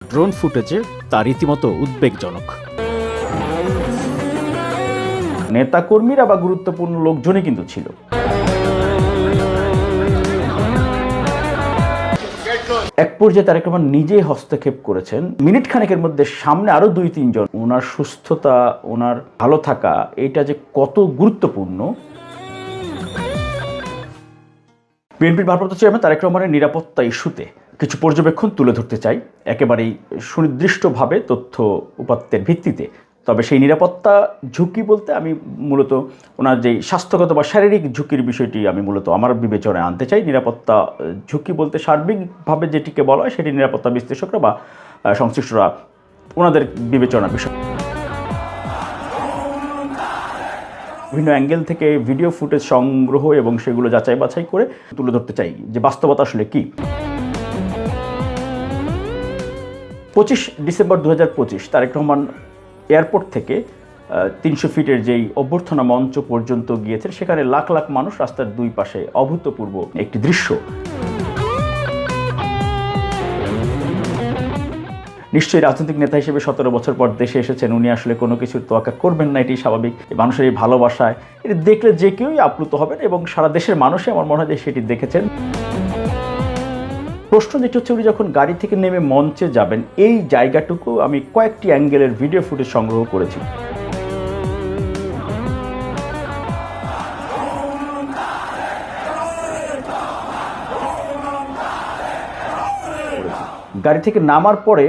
Drone ফুটেজে তা রীতিমতো উদ্বেগজনক। নেতাকর্মীরা বা গুরুত্বপূর্ণ লোকজনই কিন্তু ছিল। এক পর্যায়ে তারেক রহমান নিজেই হস্তক্ষেপ করেছেন। মিনিট খানেকের মধ্যে সামনে আরো 2-3 জন। ওনার সুস্থতা, ওনার ভালো থাকা, এটা যে কত গুরুত্বপূর্ণ। বিএনপির ভারপ্রাপ্ত চেয়ারম্যান তারেক রহমানের নিরাপত্তা ইস্যুতে কিছু পর্যবেক্ষণ তুলে ধরতে চাই, একেবারেই সুনির্দিষ্টভাবে তথ্য উপাত্তের ভিত্তিতে। তবে সেই নিরাপত্তা ঝুঁকি বলতে আমি মূলত ওনার যেই স্বাস্থ্যগত বা শারীরিক ঝুঁকির বিষয়টি আমি মূলত আমার বিবেচনায় আনতে চাই। নিরাপত্তা ঝুঁকি বলতে সার্বিকভাবে যেটিকে বলা হয় সেটি নিরাপত্তা বিশ্লেষকরা বা সংশ্লিষ্টরা ওনাদের বিবেচনার বিষয়। বিভিন্ন অ্যাঙ্গেল থেকে ভিডিও ফুটেজ সংগ্রহ এবং সেগুলো যাচাই বাছাই করে তুলে ধরতে চাই যে বাস্তবতা আসলে কী। 25 ডিসেম্বর 2025 তারেক রহমান এয়ারপোর্ট থেকে 300 ফিটের যেই অভ্যর্থনা মঞ্চ পর্যন্ত গিয়েছেন, সেখানে লাখ লাখ মানুষ রাস্তার দুই পাশে, অভূতপূর্ব একটি দৃশ্য। নিশ্চয়ই রাজনৈতিক নেতা হিসেবে 17 বছর পর দেশে এসেছেন, উনি আসলে কোনো কিছুর তোয়াক্কা করবেন না, এটি স্বাভাবিক। মানুষের এই ভালোবাসায় এটি দেখলে যে কেউই আপ্লুত হবেন এবং সারা দেশের মানুষই আমার মনে হয় যে সেটি দেখেছেন। প্রশ্ন যেটি হচ্ছে, উনি যখন গাড়ি থেকে নেমে মঞ্চে যাবেন, এই জায়গাটুকু আমি কয়েকটি অ্যাঙ্গেলের ভিডিও ফুটেজ সংগ্রহ করেছি। গাড়ি থেকে নামার পরে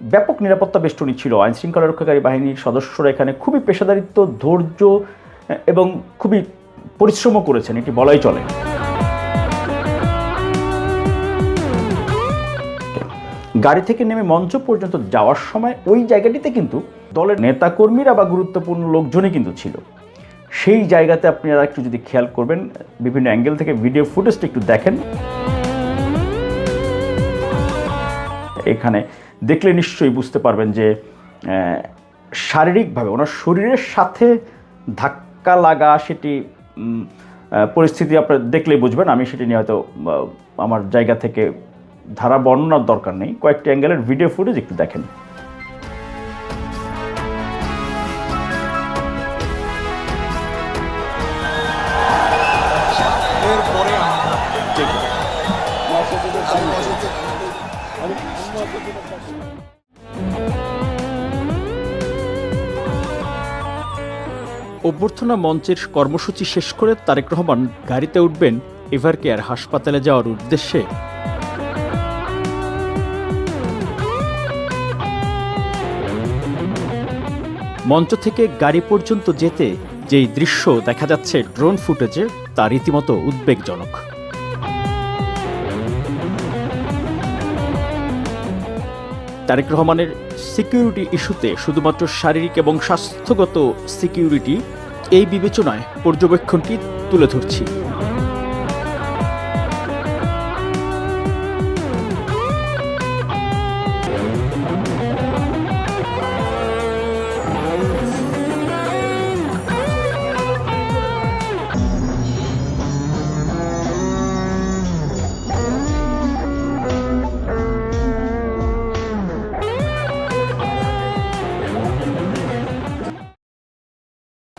ব্যাপক নিরাপত্তা বেষ্টনী ছিল। আইন শৃঙ্খলা রক্ষাকারী বাহিনীর সদস্যরা এখানে খুবই পেশাদারিত্ব, ধৈর্য এবং খুবই পরিশ্রমও করেছেন, এটি বলাই চলে। গাড়ি থেকে নেমে মঞ্চ পর্যন্ত যাওয়ার সময় ওই জায়গাটিতে কিন্তু দলের নেতাকর্মীরা বা গুরুত্বপূর্ণ লোকজনই কিন্তু ছিল। সেই জায়গাতে আপনারা একটু যদি খেয়াল করবেন, বিভিন্ন অ্যাঙ্গেল থেকে ভিডিও ফুটেজটা একটু দেখেন, এখানে দেখলে নিশ্চয়ই বুঝতে পারবেন যে শারীরিকভাবে ওনার শরীরের সাথে ধাক্কা লাগা, সেটি পরিস্থিতি আপনারা দেখলেই বুঝবেন। আমি সেটি নিয়ে হয়তো আমার জায়গা থেকে ধারা বর্ণনার দরকার নেই, কয়েকটি অ্যাঙ্গেলের ভিডিও ফুটেজ একটু দেখেন। অভ্যর্থনা মঞ্চের কর্মসূচি শেষ করে তারেক রহমান গাড়িতে উঠবেন এভারকেয়ার হাসপাতালে যাওয়ার উদ্দেশ্যে। মঞ্চ থেকে গাড়ি পর্যন্ত যেতে যেই দৃশ্য দেখা যাচ্ছে ড্রোন ফুটেজে, তা রীতিমতো উদ্বেগজনক। তারেক রহমানের সিকিউরিটি ইস্যুতে শুধুমাত্র শারীরিক এবং স্বাস্থ্যগত সিকিউরিটি, এই বিবেচনায় পর্যবেক্ষণটি তুলে ধরছি।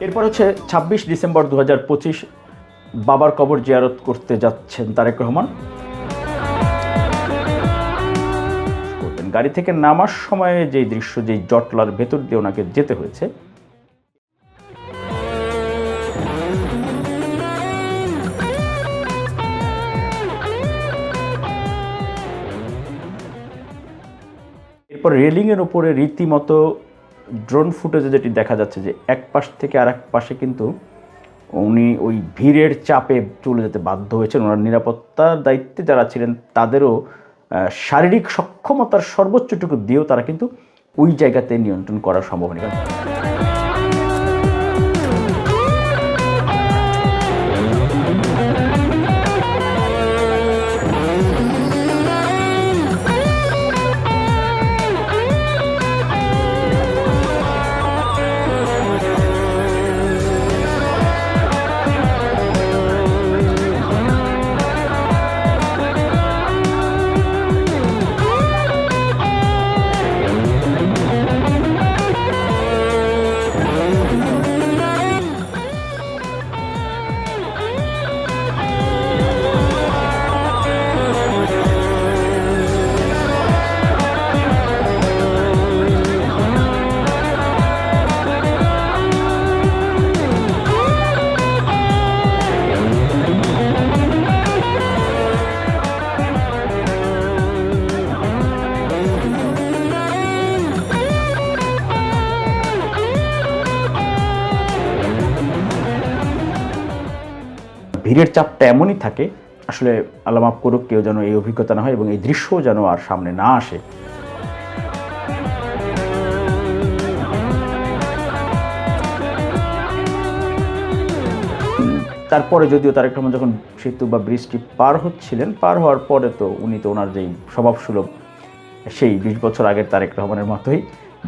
এরপর হচ্ছে 26 ডিসেম্বর 2025 বাবার কবর জিয়ারত করতে যাচ্ছেন তারেক রহমান। গাড়ি থেকে নামার সময়ে যেই দৃশ্য, যেই জটলার ভেতর দিয়ে ওনাকে যেতে হয়েছে, এরপর রেলিংয়ের উপরে রীতিমতো ড্রোন ফুটেজে যেটি দেখা যাচ্ছে যে এক পাশ থেকে আর এক পাশে কিন্তু উনি ওই ভিড়ের চাপে চলে যেতে বাধ্য হয়েছেন। ওনার নিরাপত্তার দায়িত্বে যারা ছিলেন তাদেরও শারীরিক সক্ষমতার সর্বোচ্চটুকু দিয়েও তারা কিন্তু ওই জায়গাতে নিয়ন্ত্রণ করা সম্ভব নয়। ভিড়ের চাপটা এমনই থাকে, আসলে আল্লাহ মাফ করুক, কেউ যেন এই অভিজ্ঞতা না হয় এবং এই দৃশ্যও যেন আর সামনে না আসে। তারপরে যদিও তারেক রহমান যখন সেতু বা ব্রিজটি পার হচ্ছিলেন, পার হওয়ার পরে তো উনি তো ওনার যেই স্বভাবসুলভ সেই 20 বছর আগের তারেক রহমানের মতোই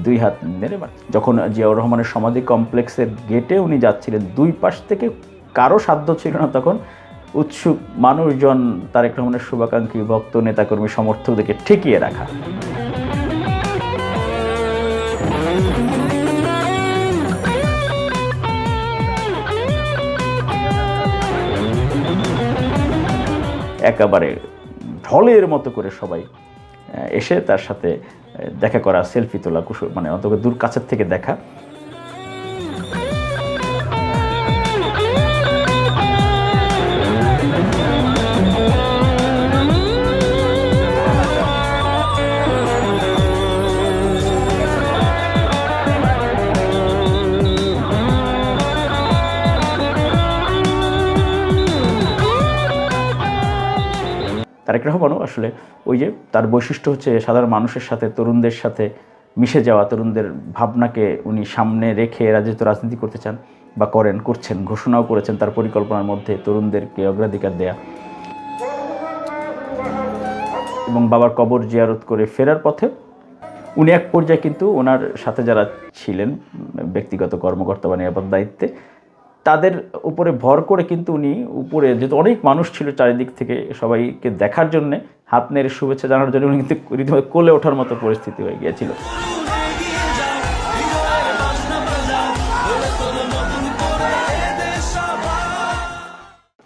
2 হাত নেড়ে, যখন জিয়াউর রহমানের সমাধি কমপ্লেক্সের গেটে উনি যাচ্ছিলেন, 2 পাশ থেকে কারো সাধ্য ছিল না তখন উৎসুক মানুষজন, তারেক রহমানের শুভাকাঙ্ক্ষী ভক্ত, নেতাকর্মী, সমর্থকদেরকে ঠেকিয়ে রাখা। একেবারে ঢলের মতো করে সবাই এসে তার সাথে দেখা করা, সেলফি তোলা, মানে অন্তত দূর কাছের থেকে দেখা। তারেক রহমানও আসলে ওই যে তার বৈশিষ্ট্য হচ্ছে সাধারণ মানুষের সাথে, তরুণদের সাথে মিশে যাওয়া, তরুণদের ভাবনাকে উনি সামনে রেখে যেহেতু রাজনীতি করতে চান বা করছেন, ঘোষণাও করেছেন তার পরিকল্পনার মধ্যে তরুণদেরকে অগ্রাধিকার দেয়া। এবং বাবার কবর জিয়ারত করে ফেরার পথে উনি এক পর্যায়ে কিন্তু ওনার সাথে যারা ছিলেন ব্যক্তিগত কর্মকর্তা বা নিরাপদ দায়িত্বে, তাদের উপরে ভর করে কিন্তু উনি উপরে, যেহেতু অনেক মানুষ ছিল চারিদিক থেকে, সবাইকে দেখার জন্যে হাত নেড়ে শুভেচ্ছা জানানোর জন্য উনি কিন্তু রীতিমতো কোলে ওঠার মতো পরিস্থিতি হয়ে গিয়েছিল।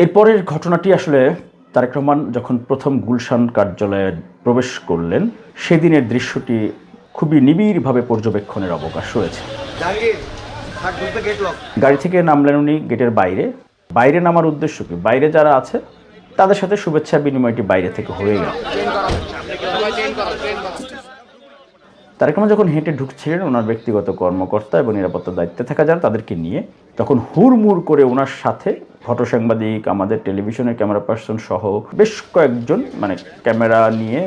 এরপরের ঘটনাটি আসলে তারেক রহমান যখন প্রথম গুলশান কার্যালয়ে প্রবেশ করলেন, সেদিনের দৃশ্যটি খুবই নিবিড়ভাবে পর্যবেক্ষণের অবকাশ রয়েছে। গাড়ি থেকে নামলেন উনি গেটের বাইরে নামার উদ্দেশ্য কি, বাইরে যারা আছে তাদের সাথে শুভেচ্ছা বিনিময়টি বাইরে থেকে হয়ে গেল। তারেক রহমান যখন হেঁটে ঢুকছিলেন, ওনার ব্যক্তিগত কর্মকর্তা এবং নিরাপত্তার দায়িত্বে থাকা যারা তাদেরকে নিয়ে, তখন হুড়মুড় করে ওনার সাথে ফটো সাংবাদিক, আমাদের টেলিভিশনের ক্যামেরা পার্সন সহ বেশ কয়েকজন, মানে ক্যামেরা নিয়ে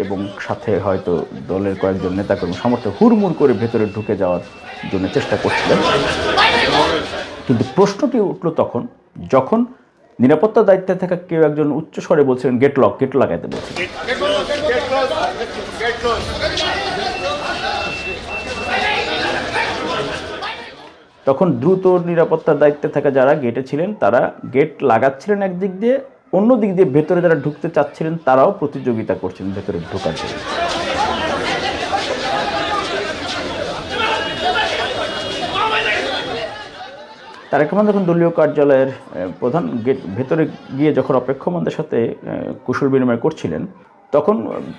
এবং সাথে হয়তো দলের কয়েকজন নেতাকর্মী সমর্থক হুড়মুড় করে ভেতরে ঢুকে যাওয়ার জন্য চেষ্টা করছিলেন। কিন্তু প্রশ্নটি উঠল তখন যখন নিরাপত্তার দায়িত্বে থাকা কেউ একজন উচ্চস্বরে বলছিলেন গেট লাগাইতে বলছেন। তখন দ্রুত নিরাপত্তার দায়িত্বে থাকা যারা গেটে ছিলেন তারা গেট লাগাচ্ছিলেন একদিক দিয়ে, অন্য দিক দিয়ে ভেতরে যারা ঢুকতে চাচ্ছিলেন তারাও প্রতিযোগিতা করছিলেন ভেতরে ঢোকার জন্য। তারেক রহমান যখন দলীয় কার্যালয়ের প্রধান গেট ভেতরে গিয়ে যখন অপেক্ষমানদের সাথে কুশল বিনিময় করছিলেন, তখন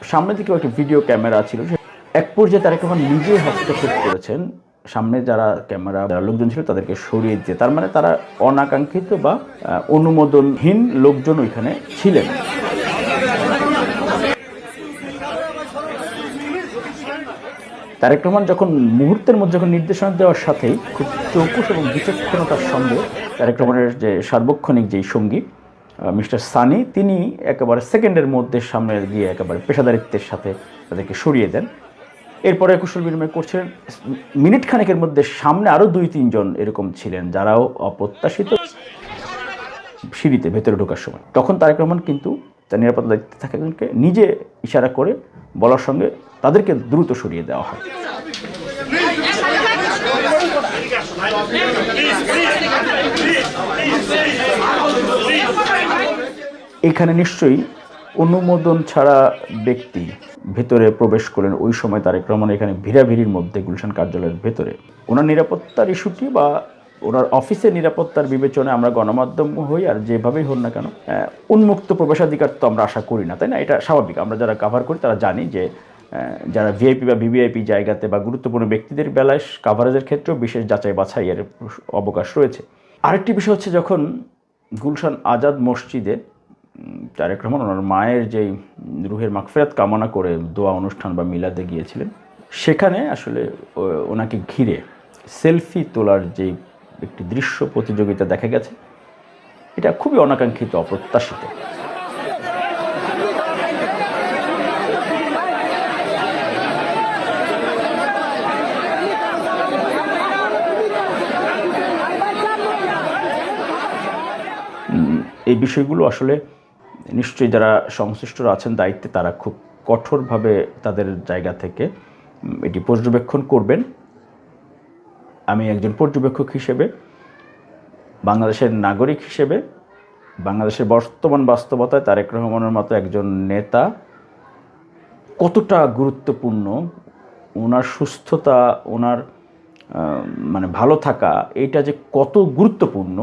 সামনের দিকেও একটি ভিডিও ক্যামেরা ছিল। এক পর্যায়ে তারেক রহমান নিজে হস্তক্ষেপ করেছেন, সামনে যারা লোকজন ছিল তাদেরকে সরিয়ে দিতে। তার মানে তারা অনাকাঙ্ক্ষিত বা অনুমোদনহীন লোকজন ওইখানে ছিলেন। তারেক রহমান যখন মুহূর্তের মধ্যে যখন নির্দেশনা দেওয়ার সাথেই খুব চৌকুশ এবং বিচক্ষণতার সঙ্গে তারেক রহমানের যে সার্বক্ষণিক যেই সঙ্গী মিস্টার সানি, তিনি একেবারে সেকেন্ডের মধ্যে সামনে গিয়ে একেবারে পেশাদারিত্বের সাথে তাদেরকে সরিয়ে দেন। এরপরে কুশল বিনিময় করছিলেন। মিনিট খানেকের মধ্যে সামনে আরও 2-3 জন এরকম ছিলেন যারাও অপ্রত্যাশিত সিঁড়িতে ভেতরে ঢোকার সময়। তখন তারেক রহমান কিন্তু তার নিরাপত্তা দায়িত্বে থাকাকে নিজে ইশারা করে বলার সঙ্গে তাদেরকে দ্রুত সরিয়ে দেওয়া হয়। এখানে নিশ্চয়ই অনুমোদন ছাড়া ব্যক্তি ভেতরে প্রবেশ করলেন। ওই সময় তারেক রহমান এখানে ভিড়াভিড়ির মধ্যে গুলশান কার্যালয়ের ভেতরে ওনার নিরাপত্তার ইস্যুটি বা ওনার অফিসের নিরাপত্তার বিবেচনায় আমরা গণমাধ্যম হই আর যেভাবেই হন না কেন, উন্মুক্ত প্রবেশাধিকার তো আমরা আশা করি না, তাই না? এটা স্বাভাবিক। আমরা যারা কাভার করি তারা জানি যে যারা ভিআইপি বা ভিভিআইপি জায়গাতে বা গুরুত্বপূর্ণ ব্যক্তিদের বেলায় কাভারেজের ক্ষেত্রেও বিশেষ যাচাই বাছাইয়ের অবকাশ রয়েছে। আরেকটি বিষয় হচ্ছে যখন গুলশান আজাদ মসজিদে তারেক রহমান ওনার মায়ের যেই রুহের মাগফিরাত কামনা করে দোয়া অনুষ্ঠান বা মিলাদে গিয়েছিলেন, সেখানে আসলে ওনাকে ঘিরে সেলফি তোলার যেই একটি দৃশ্য প্রতিযোগিতা দেখা গেছে, এটা খুবই অনাকাঙ্ক্ষিত, অপ্রত্যাশিত। এই বিষয়গুলো আসলে নিশ্চয়ই যারা সংশ্লিষ্টরা আছেন দায়িত্বে, তারা খুব কঠোরভাবে তাদের জায়গা থেকে এটি পর্যবেক্ষণ করবেন। আমি একজন পর্যবেক্ষক হিসেবে, বাংলাদেশের নাগরিক হিসেবে, বাংলাদেশের বর্তমান বাস্তবতায় তারেক রহমানের মতো একজন নেতা কতটা গুরুত্বপূর্ণ, ওনার সুস্থতা, ওনার মানে ভালো থাকা, এইটা যে কত গুরুত্বপূর্ণ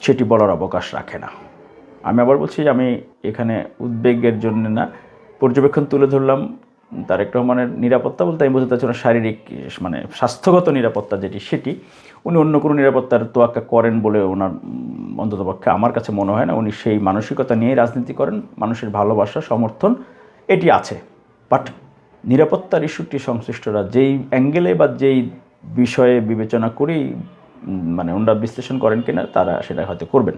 সেটি বলার অবকাশ রাখে না। আমি আবার বলছি, আমি এখানে উদ্বেগের জন্য না, পর্যবেক্ষণ তুলে ধরলাম। তারেক রহমানের নিরাপত্তা বলতে আমি বোঝাতে চাচ্ছি না শারীরিক, মানে স্বাস্থ্যগত নিরাপত্তা যেটি, সেটি উনি অন্য কোনো নিরাপত্তার তোয়াক্কা করেন বলে ওনার অন্ততপক্ষে আমার কাছে মনে হয় না। উনি সেই মানসিকতা নিয়েই রাজনীতি করেন, মানুষের ভালোবাসা, সমর্থন এটি আছে। বাট নিরাপত্তার ইস্যুটি সংশ্লিষ্টরা যেই অ্যাঙ্গেলে বা যেই বিষয়ে বিবেচনা করেই মানে ওনারা বিশ্লেষণ করেন কিনা, তারা সেটা হয়তো করবেন।